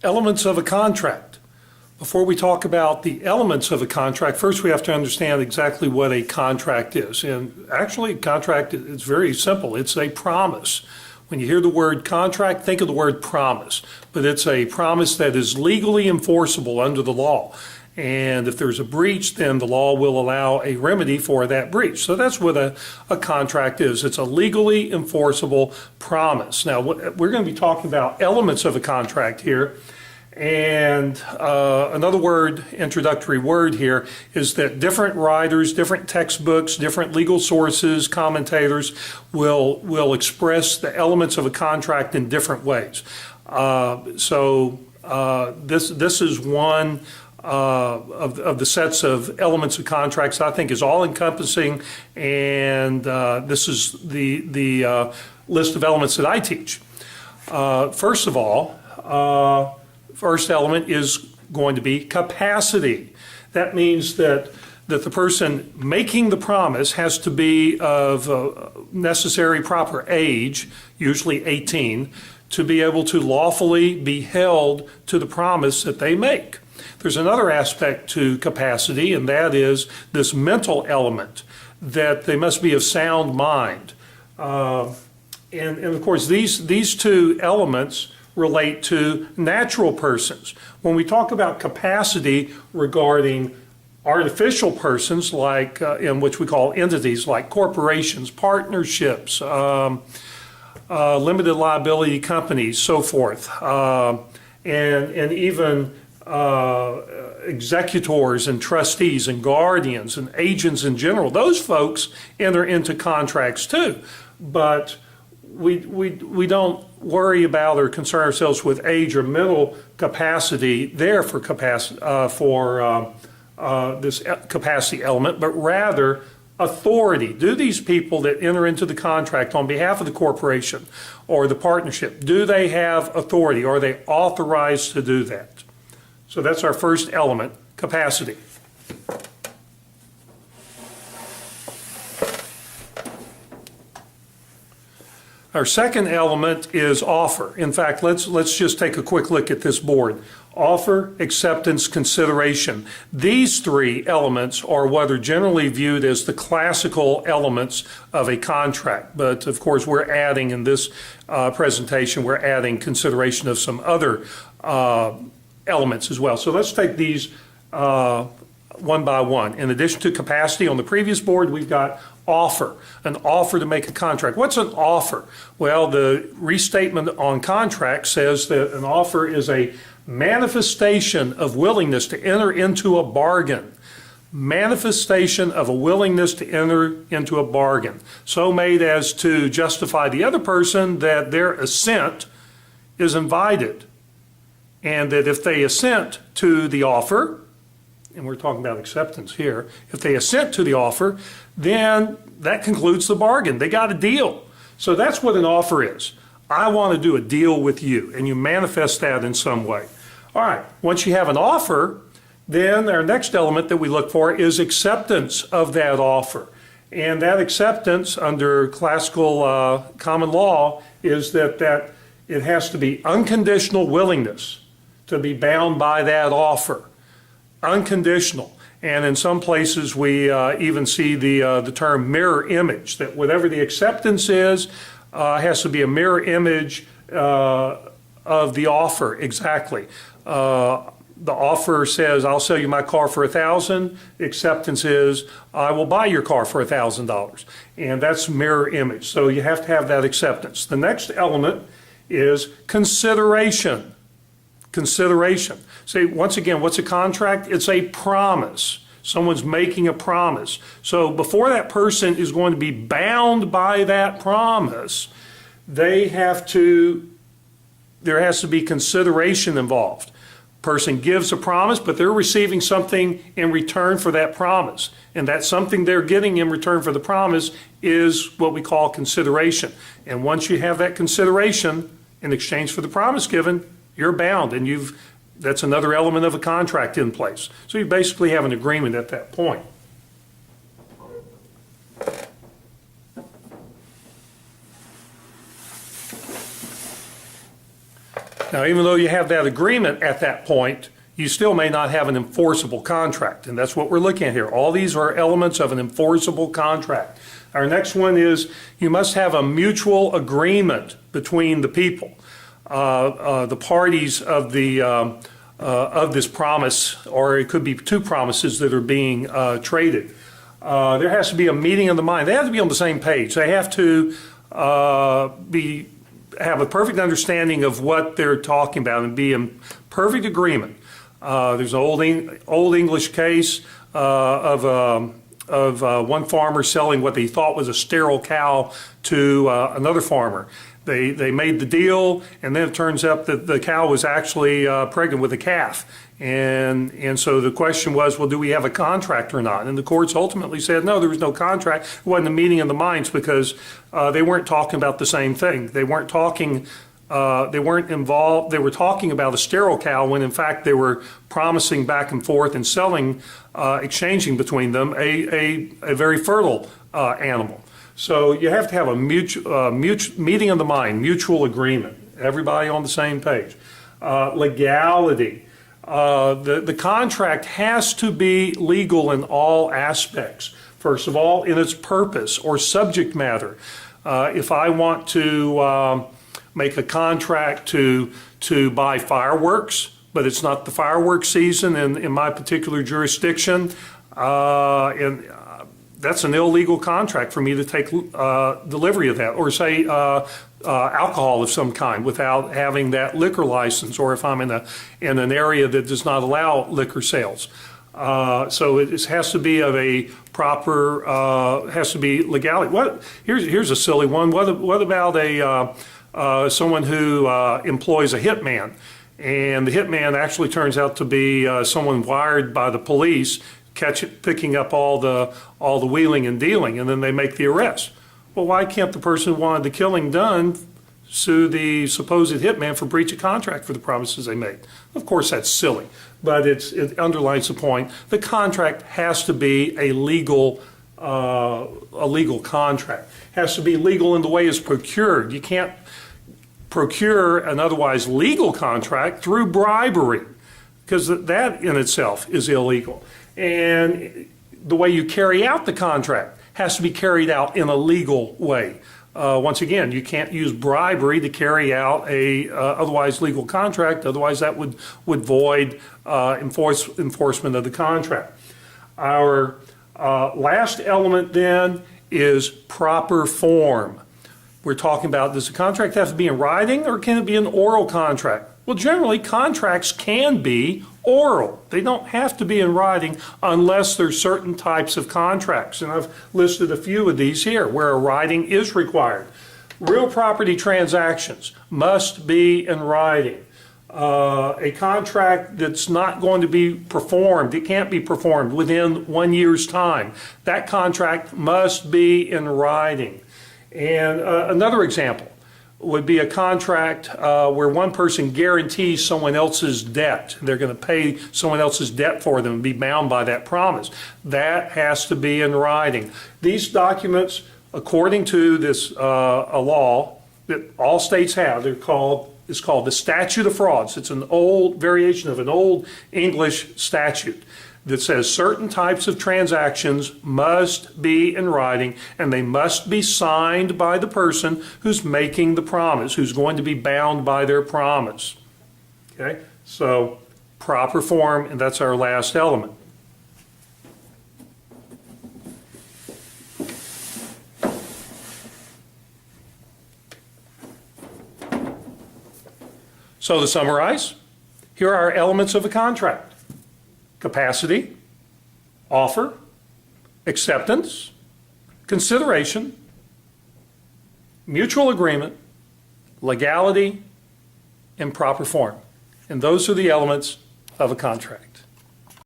Elements of a contract. Before we talk about the elements of a contract, first we have to understand exactly what a contract is. And actually, a contract is very simple. It's a promise. When you hear the word contract, think of the word promise. But it's a promise that is legally enforceable under the law. And if there's a breach, then the law will allow a remedy for that breach. So that's what a contract is. It's a legally enforceable promise. Now, we're going to be talking about elements of a contract here. And another word, introductory word here, is that different writers, different textbooks, different legal sources, commentators will express the elements of a contract in different ways. This is one of the sets of elements of contracts I think is all encompassing, and this is the list of elements that I teach. First of all, first element is going to be capacity. That means that the person making the promise has to be of necessary proper age, usually 18, to be able to lawfully be held to the promise that they make. There's another aspect to capacity, and that is this mental element, that they must be of sound mind. And of course, these two elements relate to natural persons. When we talk about capacity regarding artificial persons, like in which we call entities like corporations, partnerships, limited liability companies, so forth, and even executors and trustees and guardians and agents in general, those folks enter into contracts too. But we don't worry about or concern ourselves with age or mental capacity there for this capacity element, but rather authority. Do these people that enter into the contract on behalf of the corporation or the partnership, do they have authority? Are they authorized to do that? So that's our first element, capacity. Our second element is offer. In fact, let's just take a quick look at this board. Offer, acceptance, consideration. These three elements are what are generally viewed as the classical elements of a contract. But of course, we're adding in this presentation, we're adding consideration of some other elements as well. So let's take these one by one. In addition to capacity on the previous board, we've got offer, an offer to make a contract. What's an offer? Well, the restatement on contract says that an offer is a manifestation of willingness to enter into a bargain. Manifestation of a willingness to enter into a bargain. So made as to justify the other person that their assent is invited. And that if they assent to the offer, and we're talking about acceptance here, if they assent to the offer, then that concludes the bargain. They got a deal. So that's what an offer is. I want to do a deal with you, and you manifest that in some way. All right, once you have an offer, then our next element that we look for is acceptance of that offer. And that acceptance under classical common law is that it has to be unconditional willingness to be bound by that offer. Unconditional. And in some places we even see the term mirror image, that whatever the acceptance is has to be a mirror image of the offer exactly. The offer says, I'll sell you my car for $1,000. The acceptance is, I will buy your car for $1,000. And that's mirror image. So you have to have that acceptance. The next element is consideration. Consideration. See, once again, what's a contract? It's a promise. Someone's making a promise. So before that person is going to be bound by that promise, there has to be consideration involved. Person gives a promise, but they're receiving something in return for that promise. And that something they're getting in return for the promise is what we call consideration. And once you have that consideration in exchange for the promise given, you're bound, and that's another element of a contract in place. So you basically have an agreement at that point. Now, even though you have that agreement at that point, you still may not have an enforceable contract, and that's what we're looking at here. All these are elements of an enforceable contract. Our next one is you must have a mutual agreement between the people, the parties of this promise, or it could be two promises that are being traded. There has to be a meeting of the mind. They have to be on the same page. They have to have a perfect understanding of what they're talking about and be in perfect agreement. There's an old English case of one farmer selling what they thought was a sterile cow to another farmer. They made the deal, and then it turns out that the cow was actually pregnant with a calf. And so the question was, well, do we have a contract or not? And the courts ultimately said, no, there was no contract. It wasn't a meeting of the minds because they weren't talking about the same thing. They weren't talking. They weren't involved. They were talking about a sterile cow when, in fact, they were promising back and forth and selling, exchanging between them a very fertile animal. So you have to have a meeting of the mind, mutual agreement, everybody on the same page. Legality. The contract has to be legal in all aspects. First of all, in its purpose or subject matter. If I want to make a contract to buy fireworks, but it's not the fireworks season in my particular jurisdiction, and that's an illegal contract for me to take delivery of that, or say alcohol of some kind without having that liquor license, or if I'm in an area that does not allow liquor sales. So it has to be of a proper, has to be legality. Here's a silly one. What about someone who employs a hitman, and the hitman actually turns out to be someone wired by the police, picking up all the wheeling and dealing, and then they make the arrest. Well, why can't the person who wanted the killing done sue the supposed hitman for breach of contract for the promises they made? Of course, that's silly, but it underlines the point. The contract has to be a legal contract. It has to be legal in the way it's procured. You can't procure an otherwise legal contract through bribery, because that in itself is illegal. And the way you carry out the contract has to be carried out in a legal way. Once again, you can't use bribery to carry out a otherwise legal contract. Otherwise, that would void enforcement of the contract. Our last element then is proper form. We're talking about, does the contract have to be in writing, or can it be an oral contract? Well, generally, contracts can be oral. They don't have to be in writing unless there's certain types of contracts. And I've listed a few of these here where a writing is required. Real property transactions must be in writing. A contract that's not going to be performed, it can't be performed within 1 year's time. That contract must be in writing. And another example would be a contract where one person guarantees someone else's debt. They're going to pay someone else's debt for them and be bound by that promise. That has to be in writing. These documents, according to this a law that all states have, it's called the Statute of Frauds. It's an old variation of an old English statute that says certain types of transactions must be in writing, and they must be signed by the person who's making the promise, who's going to be bound by their promise. Okay, so proper form, and that's our last element. So to summarize, here are our elements of a contract: capacity, offer, acceptance, consideration, mutual agreement, legality, and proper form. And those are the elements of a contract.